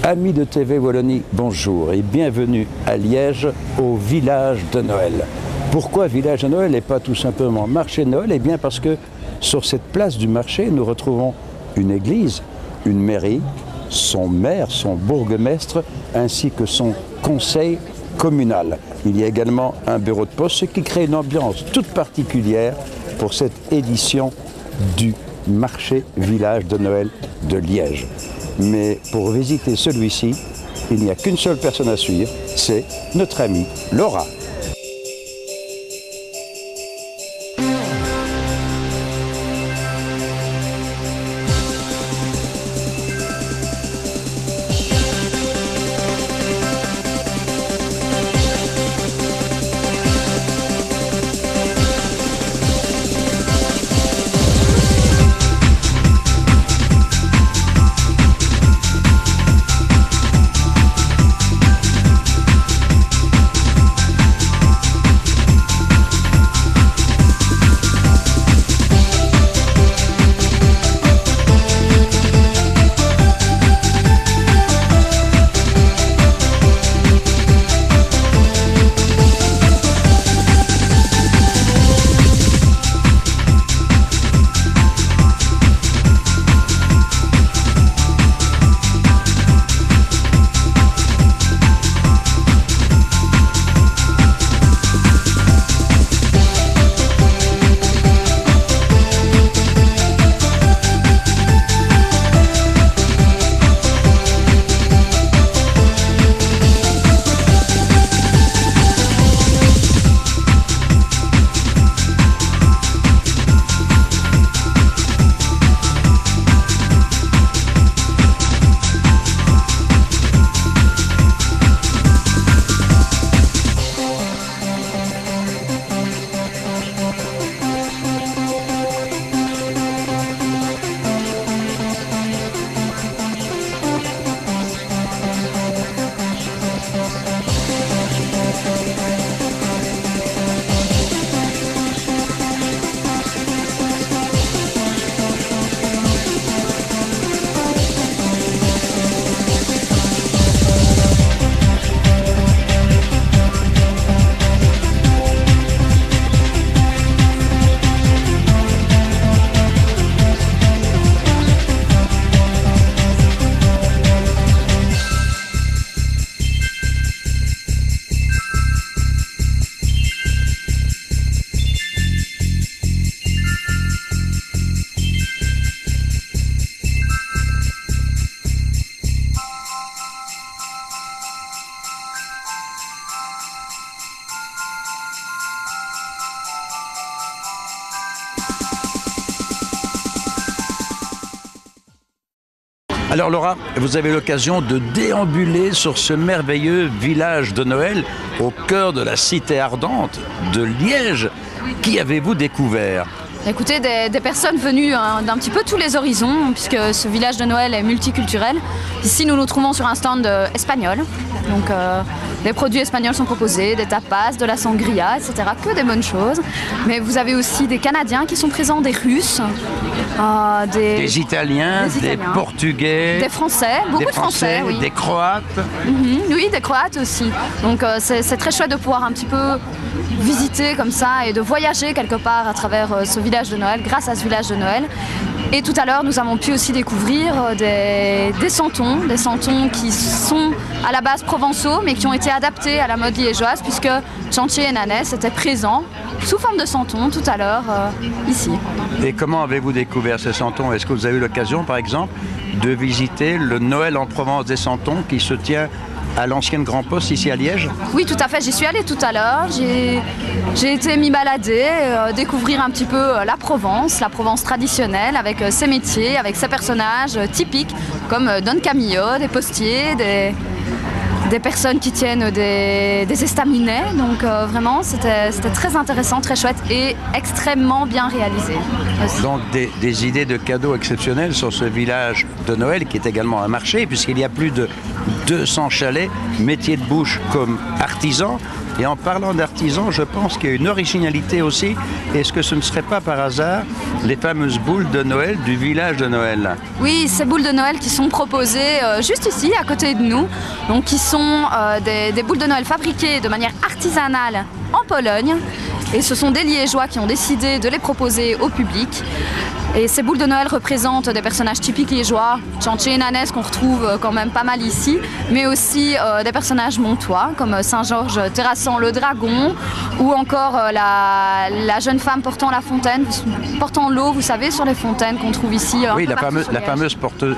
Amis de TV Wallonie, bonjour et bienvenue à Liège au village de Noël. Pourquoi village de Noël et pas tout simplement marché de Noël? Eh bien parce que sur cette place du marché, nous retrouvons une église, une mairie, son maire, son bourgmestre, ainsi que son conseil communal. Il y a également un bureau de poste, ce qui crée une ambiance toute particulière pour cette édition du marché village de Noël de Liège. Mais pour visiter celui-ci, il n'y a qu'une seule personne à suivre, c'est notre amie Laura. Alors Laura, vous avez l'occasion de déambuler sur ce merveilleux village de Noël au cœur de la cité ardente de Liège. Qui avez-vous découvert? Écoutez, des personnes venues d'un petit peu tous les horizons, puisque ce village de Noël est multiculturel. Ici, nous nous trouvons sur un stand espagnol. Donc, des produits espagnols sont proposés, des tapas, de la sangria, etc. Que des bonnes choses. Mais vous avez aussi des Canadiens qui sont présents, des Russes, des Italiens, des Portugais, des Français, beaucoup de Français, oui. Des Croates. Oui, des Croates aussi. Donc, c'est très chouette de pouvoir un petit peu visiter comme ça et de voyager quelque part à travers ce village de Noël, grâce à ce village de Noël. Et tout à l'heure, nous avons pu aussi découvrir des santons qui sont à la base provençaux, mais qui ont été adaptés à la mode liégeoise, puisque Chantier et Nanès étaient présents sous forme de santons tout à l'heure ici. Et comment avez-vous découvert ces santons? Est-ce que vous avez eu l'occasion, par exemple, de visiter le Noël en Provence des santons qui se tient à l'ancienne Grand Poste ici à Liège? Oui, tout à fait. J'y suis allée tout à l'heure. J'ai été m'y balader, découvrir un petit peu la Provence traditionnelle, avec ses métiers, avec ses personnages typiques, comme Don Camillo, des postiers, des personnes qui tiennent des estaminets. Donc vraiment, c'était très intéressant, très chouette et extrêmement bien réalisé aussi. Donc des idées de cadeaux exceptionnels sur ce village de Noël qui est également un marché, puisqu'il y a plus de 200 chalets, métiers de bouche comme artisans, Et en parlant d'artisans, je pense qu'il y a une originalité aussi. Est-ce que ce ne serait pas par hasard les fameuses boules de Noël du village de Noël? Oui, ces boules de Noël qui sont proposées juste ici, à côté de nous, donc qui sont des boules de Noël fabriquées de manière artisanale en Pologne. Et ce sont des Liégeois qui ont décidé de les proposer au public. Et ces boules de Noël représentent des personnages typiques liégeois, Ciancię et Nanès qu'on retrouve quand même pas mal ici, mais aussi des personnages montois comme Saint-Georges terrassant le dragon, ou encore la jeune femme portant la fontaine, portant l'eau, vous savez, sur les fontaines qu'on trouve ici. Oui, la fameuse porteuse,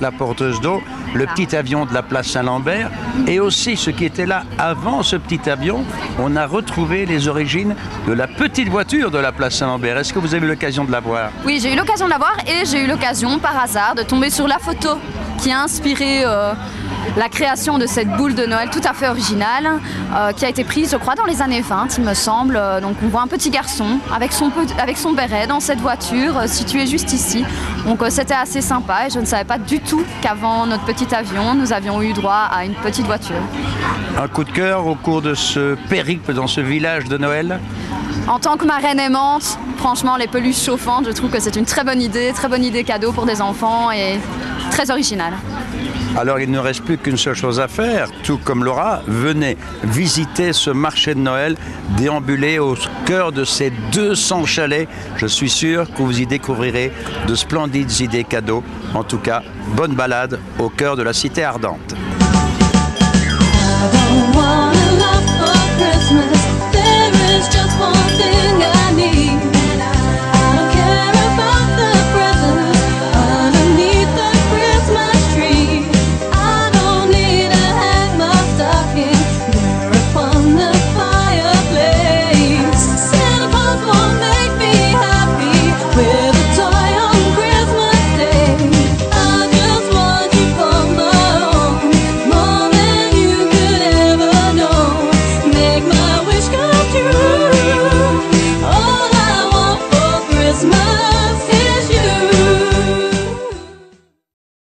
la porteuse d'eau, le petit avion de la place Saint-Lambert, et aussi ce qui était là avant ce petit avion, on a retrouvé les origines de la petite voiture de la place Saint-Lambert. Est-ce que vous avez eu l'occasion de la voir? Oui, j'ai eu l'occasion de la voir et j'ai eu l'occasion par hasard de tomber sur la photo qui a inspiré la création de cette boule de Noël tout à fait originale qui a été prise, je crois, dans les années 20, il me semble. Donc on voit un petit garçon avec son béret dans cette voiture située juste ici. Donc c'était assez sympa et je ne savais pas du tout qu'avant notre petit avion, nous avions eu droit à une petite voiture. Un coup de cœur au cours de ce périple dans ce village de Noël? En tant que marraine aimante, franchement, les peluches chauffantes, je trouve que c'est une très bonne idée cadeau pour des enfants et très originale. Alors il ne reste plus qu'une seule chose à faire, tout comme Laura, venez visiter ce marché de Noël, déambuler au cœur de ces 200 chalets. Je suis sûr que vous y découvrirez de splendides idées cadeaux. En tout cas, bonne balade au cœur de la cité ardente. Just one thing